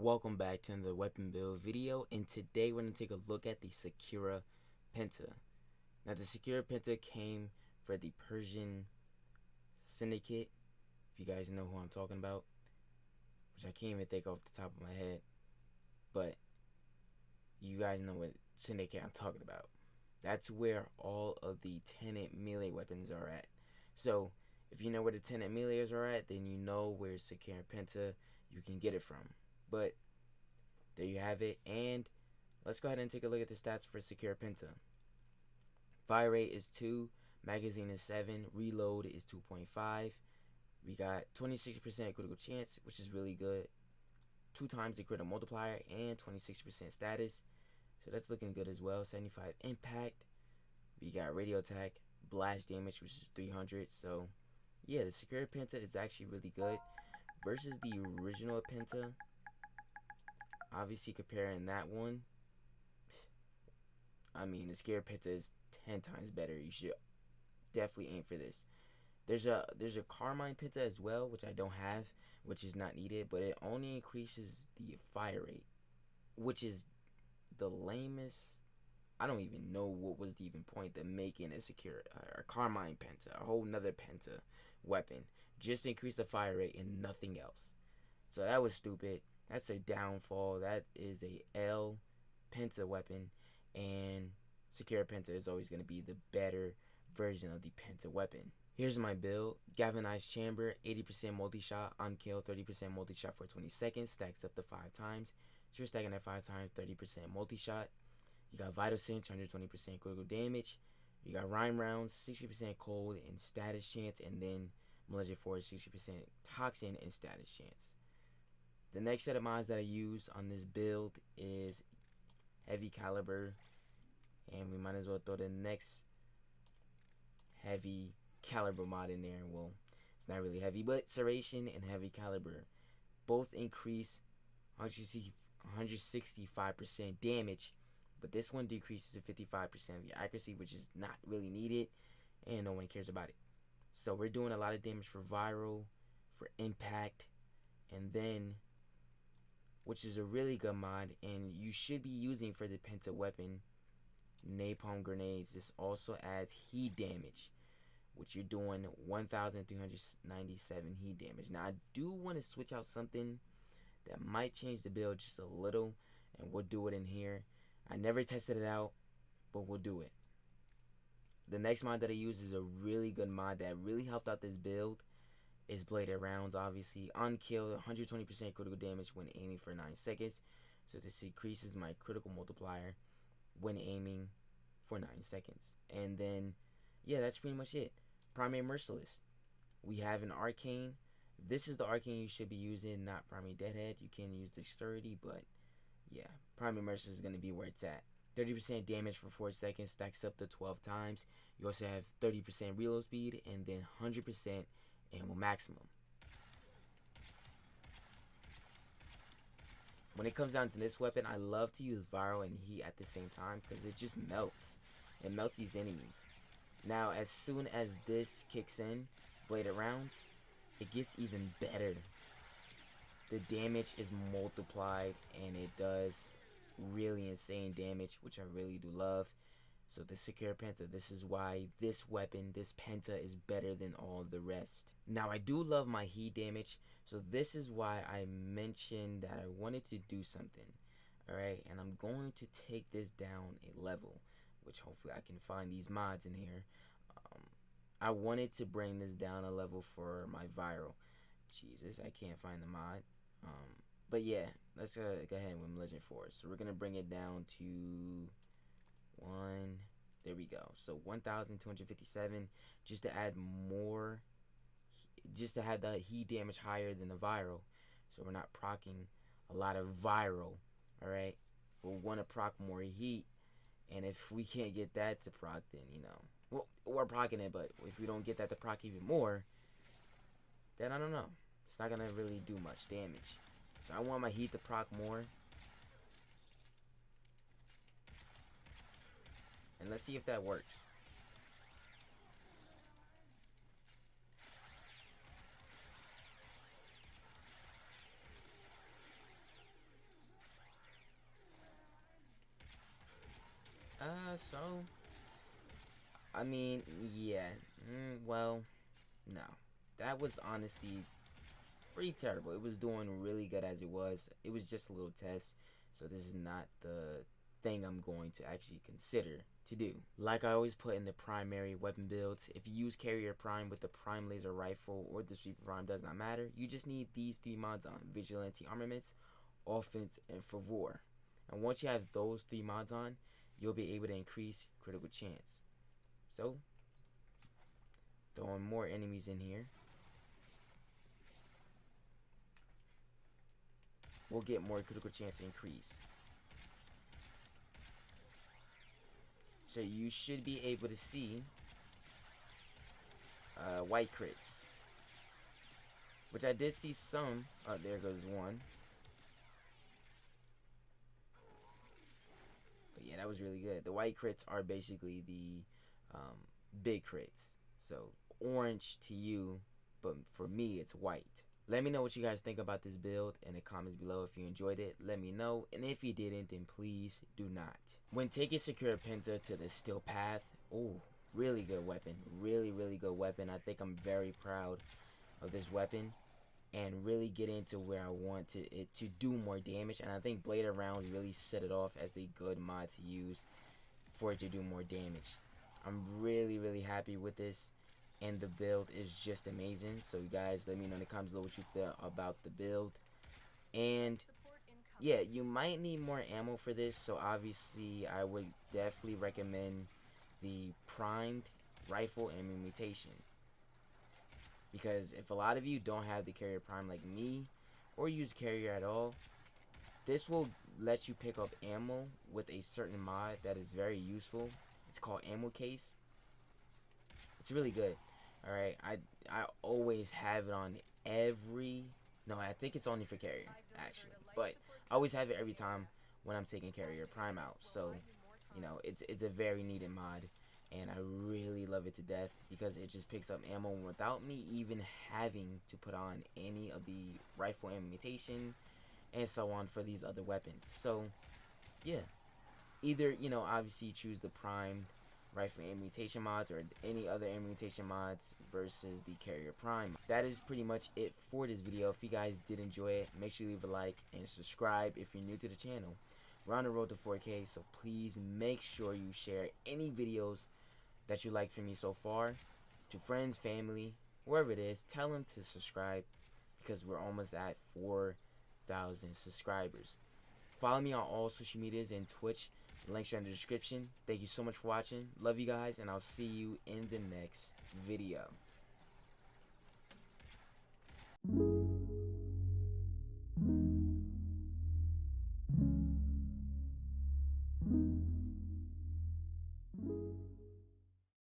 Welcome back to another weapon build video, and today we're going to take a look at the Secura Penta. Now the Secura Penta came for the Persian Syndicate, if you guys know who I'm talking about, which I can't even think off the top of my head, but you guys know what Syndicate I'm talking about. That's where all of the tenant melee weapons are at. So if you know where the tenant melees are at, then you know where Secura Penta you can get it from. But there you have it, and let's go ahead and take a look at the stats for Secura Penta. Fire rate is 2, magazine is 7, reload is 2.5. We got 26% critical chance, which is really good. 2 times the critical multiplier and 26% status, so that's looking good as well. 75 impact. We got radio attack, blast damage, which is 300. So yeah, the Secura Penta is actually really good versus the original Penta. Obviously, comparing that one, I mean, the Secura Penta is 10 times better. You should definitely aim for this. There's a Carmine Penta as well, which I don't have, which is not needed, but it only increases the fire rate, which is the lamest. I don't even know what was the even point of making a Secura or Carmine Penta, a whole nother Penta weapon, just to increase the fire rate and nothing else. So that was stupid. That's a downfall. That is a L Penta weapon, and Secura Penta is always going to be the better version of the Penta weapon. Here's my build. Galvanized chamber, 80% multi-shot, on kill, 30% multi-shot for 20 seconds, stacks up to 5 times. So you're stacking that 5 times, 30% multi-shot. You got Vital Cinch, 120% critical damage. You got Rhyme Rounds, 60% cold and status chance, and then Malicious Force, 60% toxin and status chance. The next set of mods that I use on this build is heavy caliber, and we might as well throw the next heavy caliber mod in there. Well, it's not really heavy, but serration and heavy caliber both increase 165% damage, but this one decreases to 55% of your accuracy, which is not really needed, and no one cares about it. So we're doing a lot of damage for viral, for impact, and then, which is a really good mod, and you should be using for the Penta weapon, napalm grenades. This also adds heat damage, which you're doing 1,397 heat damage. Now I do want to switch out something that might change the build just a little, and we'll do it in here. I never tested it out, but we'll do it. The next mod that I use is a really good mod that really helped out this build. Is bladed rounds, obviously. On kill, 120% critical damage when aiming for 9 seconds. So this increases my critical multiplier when aiming for 9 seconds. And then, yeah, that's pretty much it. Primary Merciless. We have an Arcane. This is the Arcane you should be using, not Primary Deadhead. You can use Dexterity, but yeah, Primary Merciless is going to be where it's at. 30% damage for 4 seconds, stacks up to 12 times. You also have 30% reload speed, and then 100% ammo maximum. When it comes down to this weapon, I love to use viral and heat at the same time because it just melts. It melts these enemies. Now, as soon as this kicks in, bladed rounds, it gets even better. The damage is multiplied, and it does really insane damage, which I really do love. So the Secura Penta, this is why this weapon, this Penta, is better than all the rest. Now I do love my heat damage, so this is why I mentioned that I wanted to do something. Alright, and I'm going to take this down a level, which hopefully I can find these mods in here. I wanted to bring this down a level for my viral. Jesus, I can't find the mod. But yeah, let's go ahead with Legend Force. So we're going to bring it down to there we go. So 1,257, just to add more, just to have the heat damage higher than the viral, so we're not procking a lot of viral. All right, we'll want to proc more heat, and if we can't get that to proc, then well, we're procking it, but if we don't get that to proc even more, then I don't know, it's not gonna really do much damage. So I want my heat to proc more. And let's see if that works. So I mean, yeah. Well, no. That was honestly pretty terrible. It was doing really good as it was. It was just a little test, so this is not the thing I'm going to actually consider to do. Like I always put in the primary weapon builds, if you use Carrier Prime with the Prime Laser Rifle or the Sweeper Prime, does not matter. You just need these 3 mods on: Vigilante Armaments, Offense, and Favor. And once you have those 3 mods on, you'll be able to increase critical chance. So, throwing more enemies in here, we'll get more critical chance increase. So you should be able to see white crits, which I did see some. Oh, there goes one. But yeah, that was really good. The white crits are basically the big crits. So orange to you, but for me it's white. Let me know what you guys think about this build in the comments below. If you enjoyed it, let me know. And if you didn't, then please do not. When taking Secura Penta to the Steel Path, oh, really good weapon. Really, really good weapon. I think I'm very proud of this weapon. And really get into where I want it to do more damage. And I think Blade Around really set it off as a good mod to use for it to do more damage. I'm really, really happy with this. And the build is just amazing. So you guys, let me know in the comments below what you think about the build. And yeah, you might need more ammo for this. So obviously I would definitely recommend the primed rifle and mutation. Because if a lot of you don't have the Carrier Prime like me, or use Carrier at all, this will let you pick up ammo with a certain mod that is very useful. It's called Ammo Case. It's really good. Alright, I always have it on every... No, I think it's only for Carrier, actually. But I always have it every time when I'm taking Carrier Prime out. So, you know, it's a very needed mod. And I really love it to death because it just picks up ammo without me even having to put on any of the rifle ammo mutation and so on for these other weapons. So, yeah. Either, you know, obviously choose the primed rifle ammo mutation mods or any other ammo mutation mods versus the Carrier Prime. That is pretty much it for this video. If you guys did enjoy it, make sure you leave a like and subscribe if you're new to the channel. We're on the road to 4K, so please make sure you share any videos that you liked from me so far to friends, family, wherever it is. Tell them to subscribe because we're almost at 4,000 subscribers. Follow me on all social medias and Twitch. Links are in the description. Thank you so much for watching. Love you guys, and I'll see you in the next video.